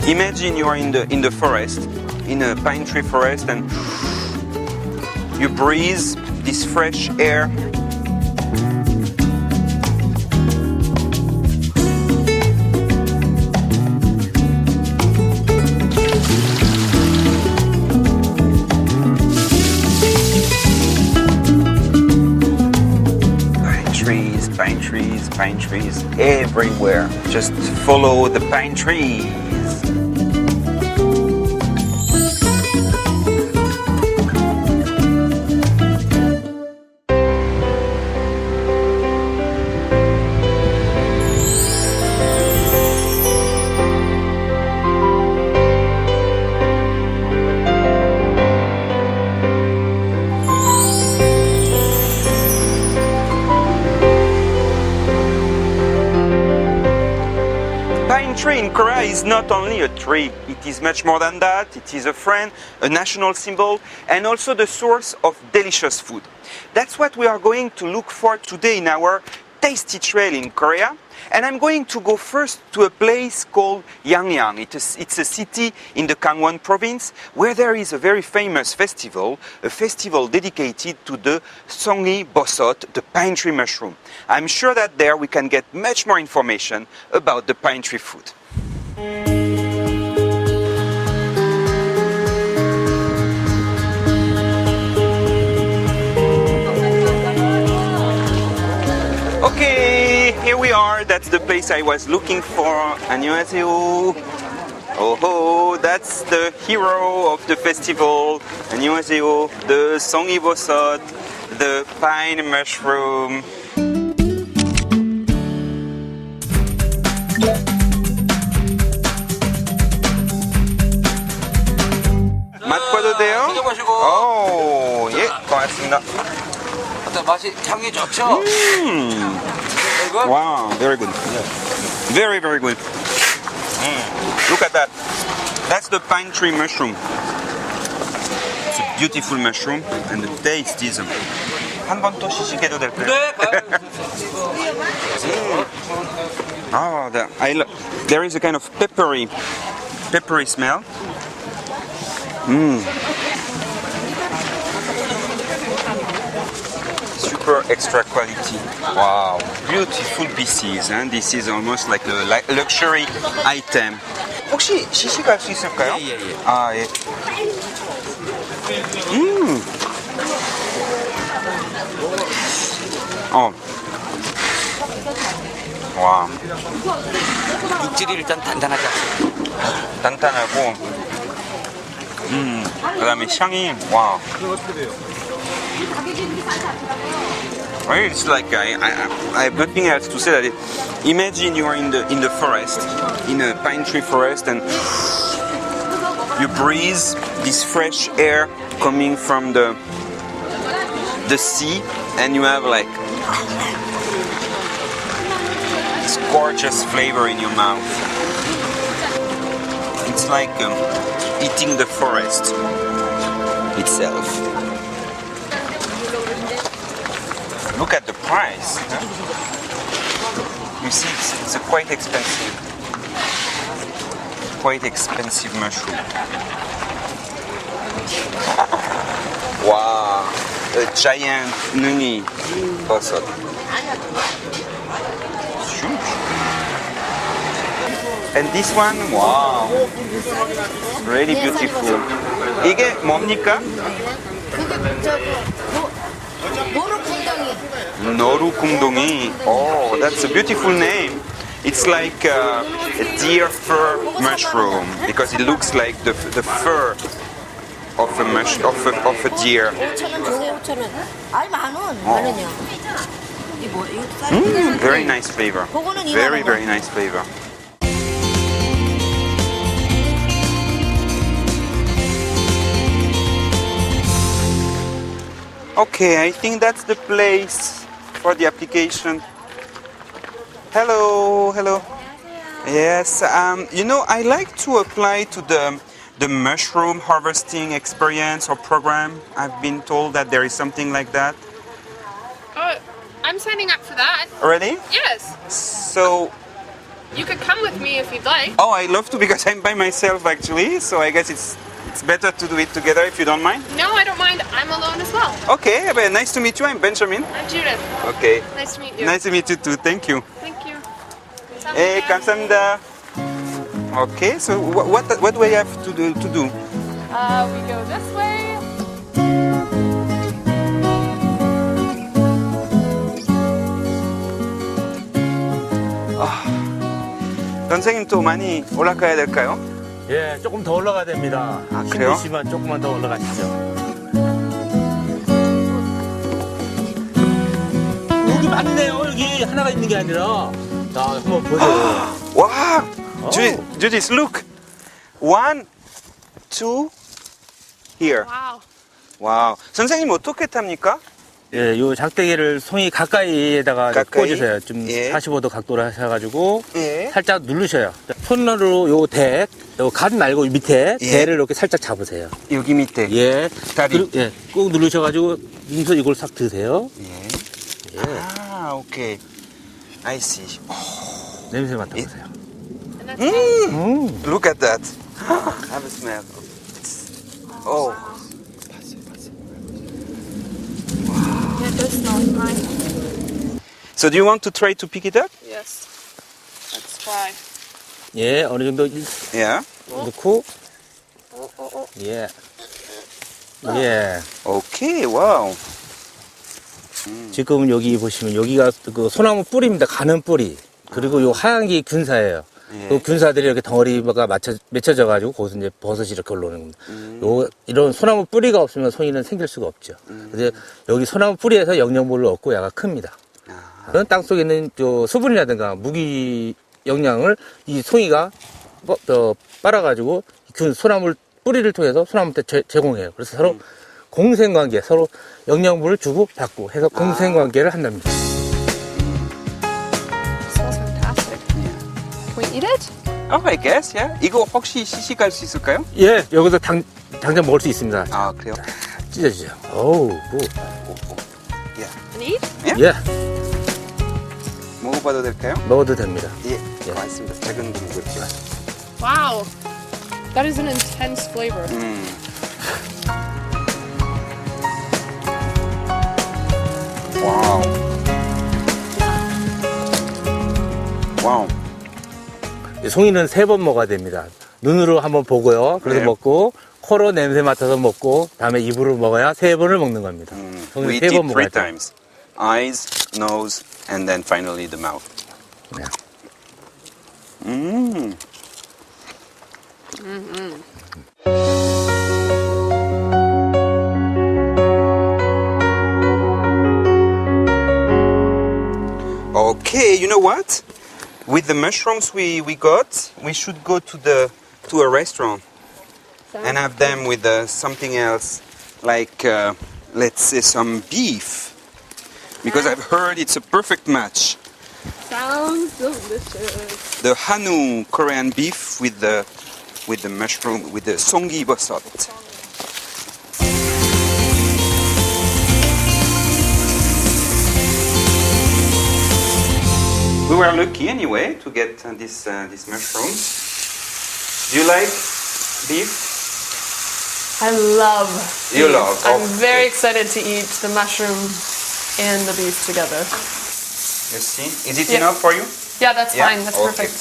Imagine you are in the forest, in a pine tree forest, and you breathe this fresh air. Pine trees everywhere. Just follow the pine trees. Tree in Korea is not only a tree, it is much more than that. It is a friend, a national symbol, and also the source of delicious food. That's what we are going to look for today in our tasty trail in Korea. And I'm going to go first to a place called Yangyang. It's a city in the Gangwon province where there is a very famous festival, a festival dedicated to the Songi Bosot, the pine tree mushroom. I'm sure that there we can get much more information about the pine tree food. Okay, here we are. That's the place I was looking for. 안녕하세요. Oh, that's the hero of the festival. 안녕하세요. The 송이버섯, the pine mushroom. 맛봐도 돼요? 드셔보시고. 오, 예, 고맙습니다. 어떤 맛이 향이 좋죠? Wow, very good. Very, very good. Look at that. That's the pine tree mushroom. It's a beautiful mushroom, and the taste is. 한 번 또 시식해도 될까요? 네. There is a kind of peppery smell. Super extra quality. Wow, beautiful pieces. And this is almost like a luxury item. 혹시 시식할 수 있을까요? 예. 아, 예. 와. 육질이 일단 단단하지 않습니다. 단단하고 그다음에 향이 와. It's like I have nothing else to say. That imagine you are in the forest, in a pine tree forest, and you breathe this fresh air coming from the sea, and you have like this gorgeous flavor in your mouth. It's like eating the forest itself. Look at the price. Huh? You see, it's a quite expensive mushroom. Wow, a giant nungi bosot. Huge. And this one, wow, really beautiful. 이게 뭡니까? 노루궁덩이. Oh, that's a beautiful name. It's like a deer fur mushroom because it looks like the fur of a deer. 5,000원. 아니 만원. Very nice flavor. Very, very nice flavor. Okay, I think that's the place for the application. Hello. Yes, I like to apply to the mushroom harvesting experience or program. I've been told that there is something like that. Oh, I'm signing up for that. Already? Yes. So, You could come with me if you'd like. Oh, I love to because I'm by myself actually, so I guess it's better to do it together if you don't mind. No, I don't mind. I'm alone as well. Okay, but nice to meet you. I'm Benjamin. I'm Judith. Okay. Nice to meet you. Nice to meet you too. Thank you. Thank you. Hey, 감사합니다. Okay, so what do I have to do? We go this way. 선생님 또 많이 올라가야 될까요? 예, 조금 더 올라가야 됩니다. 아, 그래요? 힘드시면 조금만 더 올라가시죠. 여기 많네요. 여기 하나가 있는 게 아니라. 자, 한번 보세요. 와, 오. Judith, look. 1, 2, here. Wow. 와우. 선생님 어떻게 탑니까? 예, 요 작대기를 송이 가까이에다가 가까이? 꽂으세요. 좀 예. 45도 각도로 하셔가지고 예. 살짝 누르셔요. 손으로 요 대, 요 간 말고 밑에 예. 대를 이렇게 살짝 잡으세요. 여기 밑에. 예. 다리. 예, 꾹 누르셔가지고 여기서 이걸 싹 드세요. 예. 예. 아, 오케이. I see. 냄새 맡아보세요. And that's Look at that. Have a smell. Oh. Yeah, it does smell nice. So do you want to try to pick it up? Yes. Let's try. 예, 어느 정도 Yeah. 넣고, 예. 예. Okay. Wow. 지금 여기 보시면 여기가 그 소나무 뿌리입니다. 가는 뿌리. 그리고 요 하얀 게 균사예요. 예. 그 균사들이 이렇게 덩어리가 맺혀져 가지고 거기서 이제 버섯이 이렇게 올라오는 겁니다. 요 이런 소나무 뿌리가 없으면 송이는 생길 수가 없죠. 그래서 여기 소나무 뿌리에서 영양분을 얻고 야가 큽니다. 그런 땅 속에 있는 요 수분이라든가 무기 영양을 이 송이가 빨아가지고 소나무 뿌리를 통해서 소나무한테 제공해요. 그래서 서로 공생관계, 서로 영양분을 주고 받고 해서 공생관계를 한답니다. Smells fantastic. Can we eat it? Oh, I guess. Yeah. 이거 혹시 시식할 수 있을까요? 예, 여기서 당장 먹을 수 있습니다. 아, 그래요? 찢어지죠. 어우, 뭐. And eat? 예, 먹어봐도 될까요? 먹어도 됩니다. 예. 예. 고맙습니다. 작은 거 먹을게요. Wow. That is an intense flavor. 와우. 와우. 송이는 3번 먹어야 됩니다. 눈으로 한번 보고요. 그래서 네. 먹고, 코로 냄새 맡아서 먹고, 다음에 입으로 먹어야 3번을 먹는 겁니다. We 송이는 did 3번 먹어야 three 돼요. times. Eyes, nose, and then finally the mouth. 네. Okay, you know what? With the mushrooms we got, we should go to a restaurant and have them with something else, like let's say some beef, because I've heard it's a perfect match. Sounds delicious. The Hanu Korean beef with the mushroom, with the songi bosot. We were lucky anyway to get these mushrooms. Do you like beef? I love You beef. love, I'm okay. very excited to eat the mushroom and the beef together. You see? Is it Yeah. enough for you? Yeah, that's Yeah? fine. That's Okay. perfect.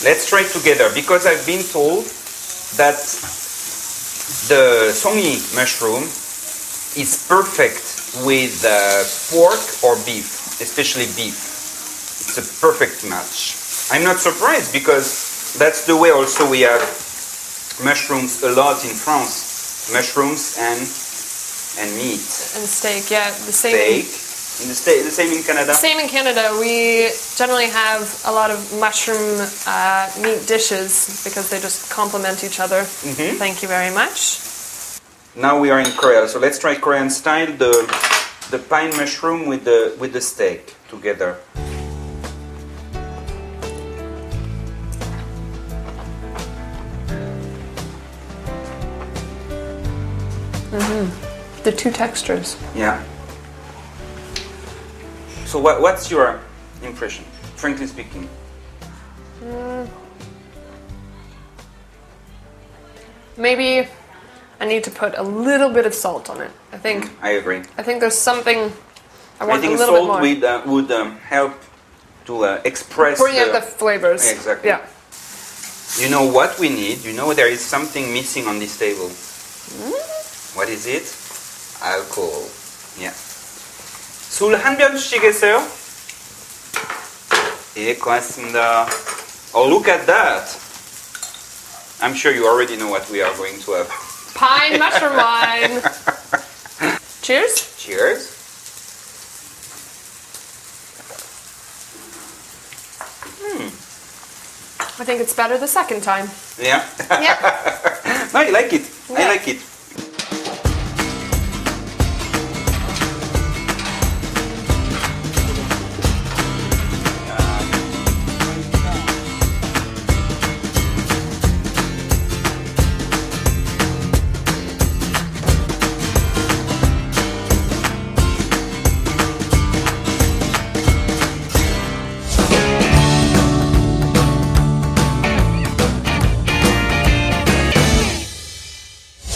Let's try together because I've been told that the songi mushroom is perfect with pork or beef, especially beef. It's a perfect match. I'm not surprised because that's the way also we have mushrooms a lot in France. Mushrooms and meat. And steak, yeah, the same. Steak. The same in Canada? Same in Canada. We generally have a lot of mushroom meat dishes because they just complement each other. Thank you very much. Now we are in Korea, so let's try Korean style, the pine mushroom with the steak together. The two textures. Yeah. So what's your impression? frankly speaking? Maybe I need to put a little bit of salt on it. I think I agree. there's something I want a think little bit salt more. would help to express Bring out the flavors. Exactly. Yeah. You know what we need? You know there is something missing on this table. What is it? Alcohol. Yeah. 술 한 병 주시겠어요? 예, 고맙습니다. Oh, look at that. I'm sure you already know what we are going to have. Pine mushroom wine. Cheers. Cheers. I think it's better the second time. Yeah. Yeah. No, I like it. I Yeah. like it.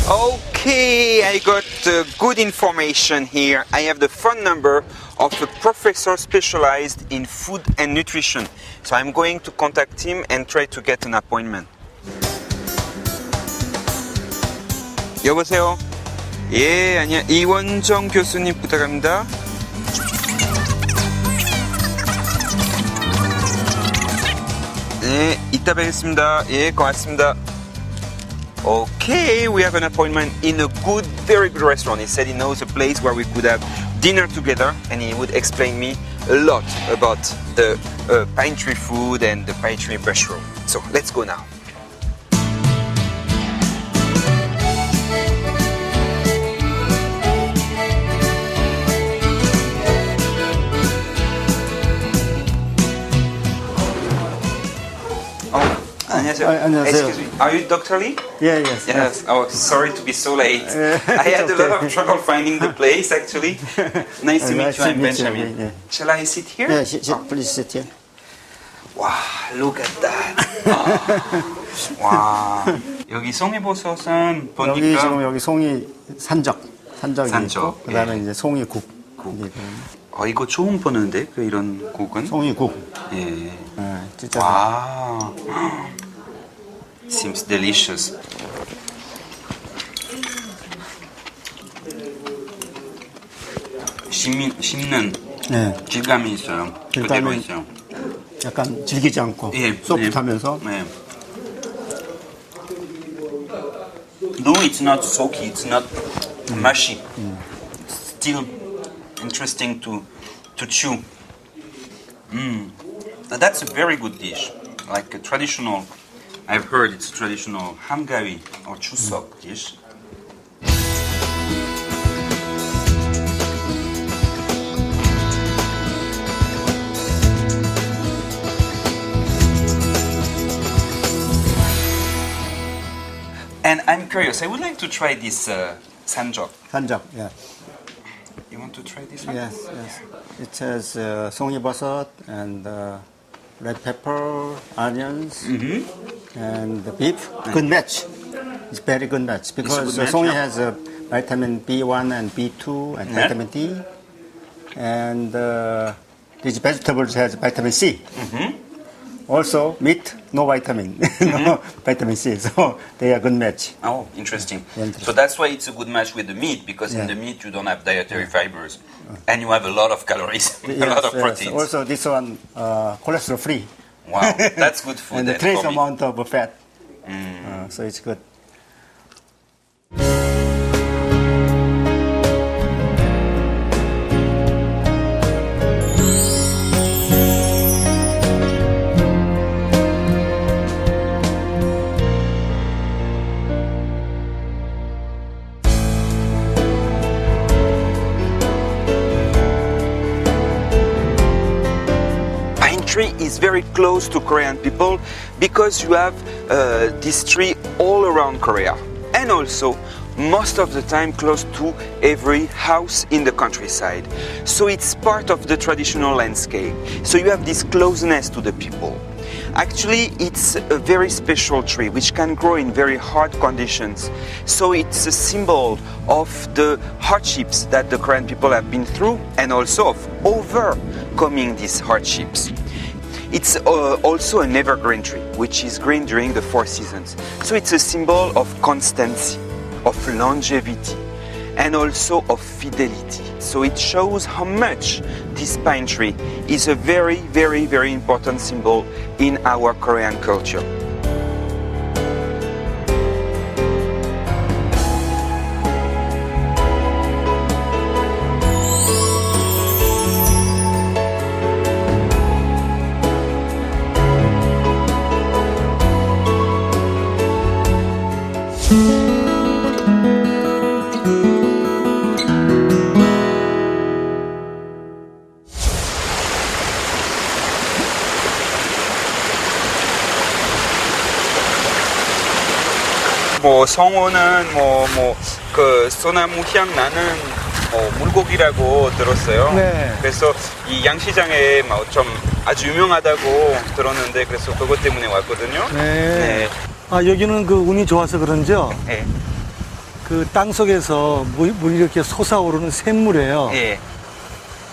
Okay, I got good information here. I have the phone number of a professor specialized in food and nutrition. So I'm going to contact him and try to get an appointment. 여보세요? 예, 아니야. 이원정 교수님 부탁합니다. 네, 이따 뵙겠습니다. 예, 고맙습니다. Okay, we have an appointment in a good, very good restaurant. He said he knows a place where we could have dinner together and he would explain me a lot about the pine tree food and the pine tree mushroom. So let's go now. 안녕하세요. 안녕하세요. Excuse me. Are you Dr. Lee? Yeah, yes. Yes. Oh, sorry to be so late. I had a lot of trouble finding the place, actually. Nice to meet Nice you, to I'm meet you, Benjamin. yeah. Shall I sit here? Yeah, please sit here. Wow, look at that. 와, 여기 송이버섯은 여기 보니까 지금 여기 송이 산적이 산적, 있고 그다음에 예. 이제 송이국. 이거 처음 보는데 그 이런 국은? 송이국. 예. 진짜. 와, seems delicious. 씹는 네. 질감이 있어요. 그대로 질감이- 있어요. 약간 질기지 않고 예, 소프트하면서. 네. No, it's not soaky. It's not mushy. Still interesting to chew. That's a very good dish. Like a traditional. I've heard it's a traditional hamgawi or chuseok dish. And I'm curious. I would like to try this sanjok. 산적. Yeah. You want to try this one? Yes, yes. It has 송이버섯 and red pepper, onions, and the beef. Good match. It's very good match because good match, 송이 yeah. has vitamin B1 and B2 and Yeah. vitamin D, and these vegetables has vitamin C. Also, meat, no vitamin, no vitamin C, so they are good match. Oh, interesting. Interesting. So that's why it's a good match with the meat, because in Yeah. the meat you don't have dietary fibers, and you have a lot of calories, a lot of proteins. Also, this one cholesterol free. Wow, that's good food. And the then trace for me. amount of fat. So it's good. Pine tree is very close to Korean people because you have this tree all around Korea. And also, most of the time close to every house in the countryside. So it's part of the traditional landscape. So you have this closeness to the people. Actually, it's a very special tree which can grow in very hard conditions. So it's a symbol of the hardships that the Korean people have been through and also of overcoming these hardships. It's also an evergreen tree, which is green during the 4 seasons. So it's a symbol of constancy, of longevity, and also of fidelity. So it shows how much this pine tree is a very, very, very important symbol in our Korean culture. 성어는 그 소나무 향 나는 물고기라고 들었어요. 네. 그래서 이 양시장에 좀 아주 유명하다고 들었는데 그래서 그것 때문에 왔거든요. 네. 아, 여기는 그 운이 좋아서 그런지요. 네. 그 땅속에서 물이 이렇게 솟아오르는 샘물이에요. 예.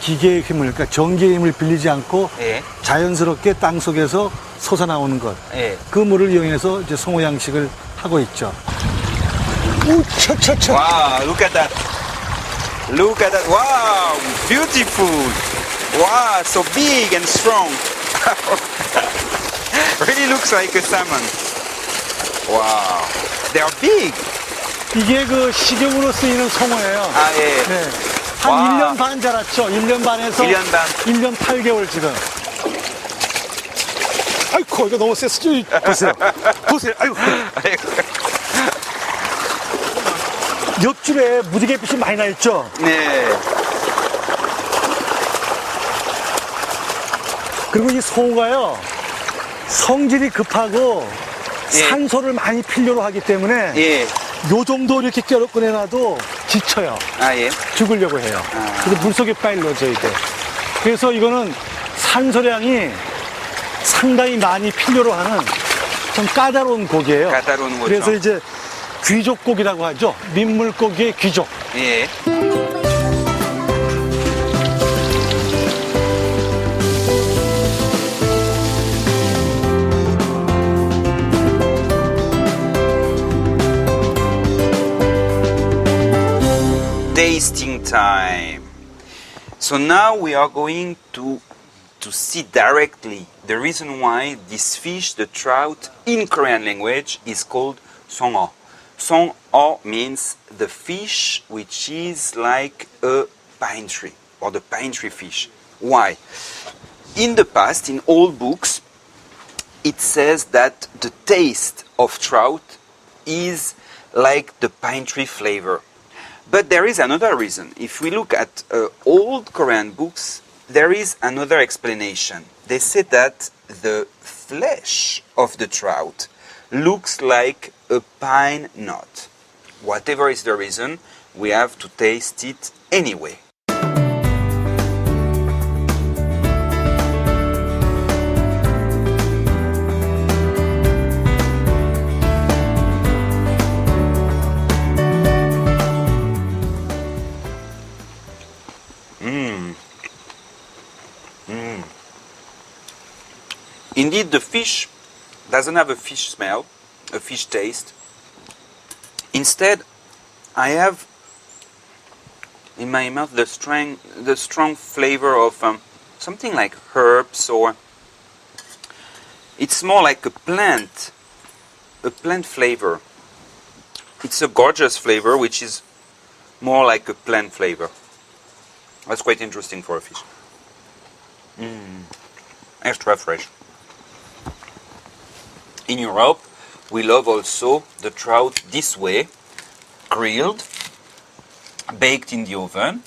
기계의 힘을, 그러니까 전기의 힘을 빌리지 않고 예. 자연스럽게 땅속에서 솟아나오는 것. 예. 그 물을 이용해서 이제 송어 양식을 하고 있죠. 우차차차. Wow, look at that. Look at that. Wow, beautiful. Wow, so big and strong. Really looks like a salmon. Wow, they are big. 이게 그 식용으로 쓰이는 송어예요. 아, 예. 네. 한 와. 1년 반 자랐죠. 1년 반에서 1년 반. 1년 8개월 지금. 아이고, 이거 너무 셌어. 보세요. 보세요. 아이고. 옆줄에 무지갯빛이 많이 나 있죠. 네. 그리고 이 송어가요, 성질이 급하고 예. 산소를 많이 필요로 하기 때문에 예. 요 정도 이렇게 꺼내놔도 지쳐요. 아, 예. 죽으려고 해요. 아. 그래서 물속에 빨리 넣어줘야 돼. 그래서 이거는 산소량이 상당히 많이 필요로 하는 좀 까다로운 고기예요. 까다로운 거죠. 그래서 이제 귀족고기라고 하죠. 민물고기의 귀족. 예. Tasting time. So now we are going to see directly the reason why this fish, the trout, in Korean language is called songeo. Songeo means the fish which is like a pine tree, or the pine tree fish. Why? In the past, in old books, it says that the taste of trout is like the pine tree flavor. But there is another reason. If we look at old Korean books, there is another explanation. They say that the flesh of the trout looks like a pine nut. Whatever is the reason, we have to taste it anyway. Indeed, the fish doesn't have a fish smell, a fish taste. Instead, I have in my mouth the strong flavor of something like herbs, or it's more like a plant flavor. It's a gorgeous flavor, which is more like a plant flavor. That's quite interesting for a fish. Extra fresh. In Europe, we love also the trout this way, grilled, baked in the oven,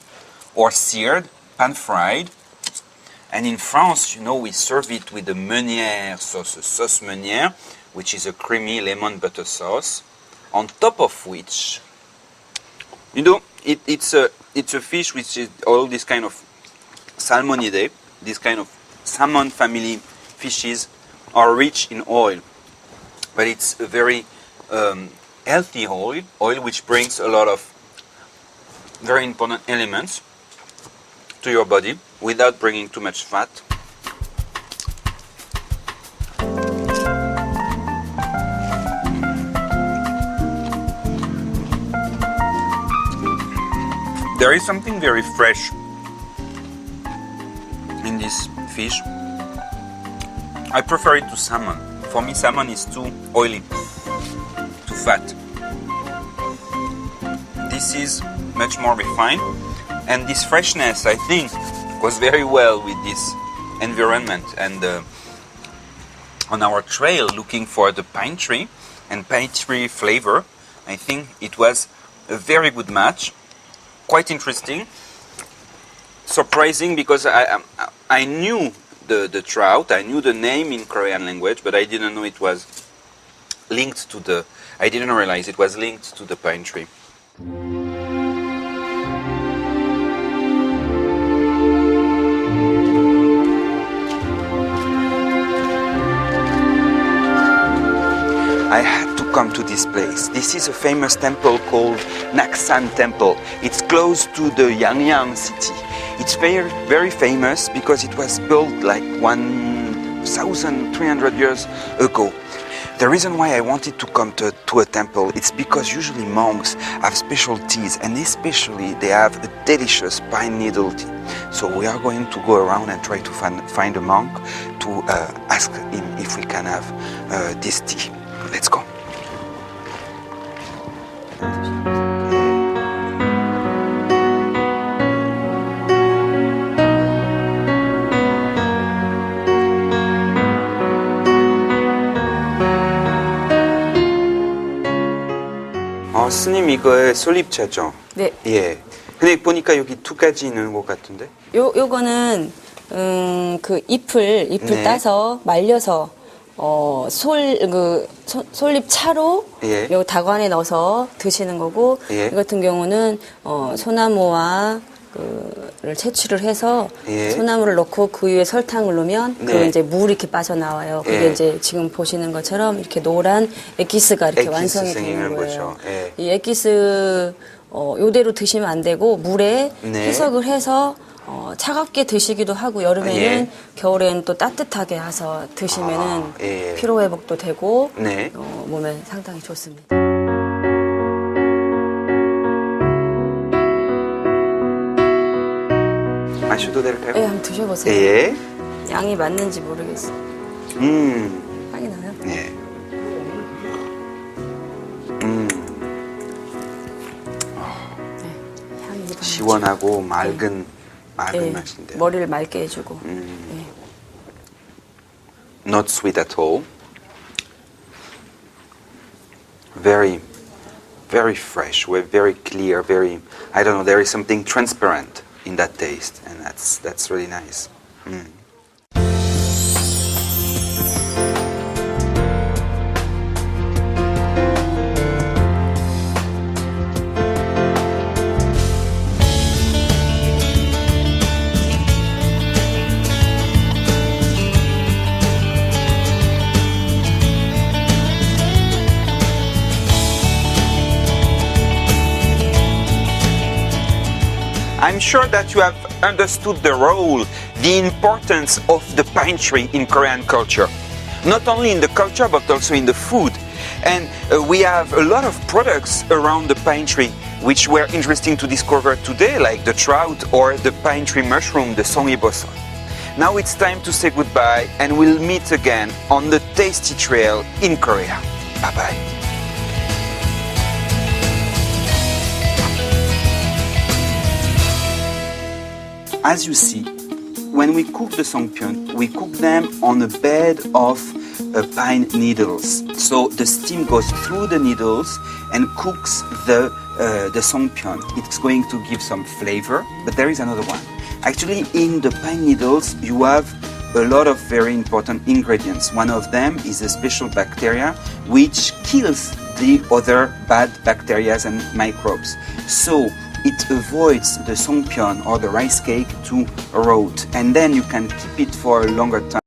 or seared, pan-fried. And in France, you know, we serve it with a meunière sauce, a sauce meunière, which is a creamy lemon butter sauce, on top of which You know, it's a fish which is all this kind of Salmonidae, this kind of salmon family fishes are rich in oil, but it's a very healthy oil which brings a lot of very important elements to your body without bringing too much fat. There is something very fresh in this fish. I prefer it to salmon. For me, salmon is too oily, too fat. This is much more refined, and this freshness, I think, goes very well with this environment. And on our trail, looking for the pine tree and pine tree flavor, I think it was a very good match. Quite interesting, surprising, because I knew the trout, I knew the name in Korean language, but I didn't know it was linked to the. I didn't realize it was linked to the pine tree. I had to come to this place. This is a famous temple called Naksan Temple. It's close to the Yangyang city. It's very, very famous because it was built like 1,300 years ago. The reason why I wanted to come to a temple, it's because usually monks have special teas, and especially they have a delicious pine needle tea. So we are going to go around and try to find a monk to ask him if we can have this tea. Let's go. 스님 이거 솔잎차죠? 네. 예. 근데 보니까 여기 두 가지 있는 것 같은데? 요거는 그 잎을 네. 따서 말려서 솔잎 차로 예. 요 다관에 넣어서 드시는 거고 예. 이 같은 경우는 소나무와 를 채취를 해서 예. 소나무를 넣고 그 위에 설탕을 넣으면 네. 그 이제 물이 이렇게 빠져나와요. 그게 예. 이제 지금 보시는 것처럼 이렇게 노란 엑기스가 이렇게 엑기스 완성이 생기는 되는 거예요. 거죠. 예. 이 엑기스 요대로 드시면 안 되고 물에 네. 희석을 해서 차갑게 드시기도 하고 여름에는 예. 겨울에는 또 따뜻하게 해서 드시면은 예. 피로 회복도 되고 네. 몸에 상당히 좋습니다. 마셔도 될까요? 네, 한번 드셔보세요. 예. 양이 맞는지 모르겠어요. 향이 나요? 예. 네, 향이 일반 시원하고 맑은 네, 맛인데요. 머리를 맑게 해주고. 네. Not sweet at all. Very, very fresh. We're very clear. Very, I don't know. There is something transparent in that taste, and that's really nice. I'm sure that you have understood the role, the importance of the pine tree in Korean culture. Not only in the culture, but also in the food. And we have a lot of products around the pine tree, which were interesting to discover today, like the trout or the pine tree mushroom, the songiboson. Now it's time to say goodbye, and we'll meet again on the tasty trail in Korea. Bye-bye. As you see, when we cook the songpyeon, we cook them on a bed of pine needles. So the steam goes through the needles and cooks the songpyeon. It's going to give some flavor, but there is another one. Actually, in the pine needles, you have a lot of very important ingredients. One of them is a special bacteria which kills the other bad bacteria and microbes. So it avoids the songpyeon or the rice cake to rot, and then you can keep it for a longer time.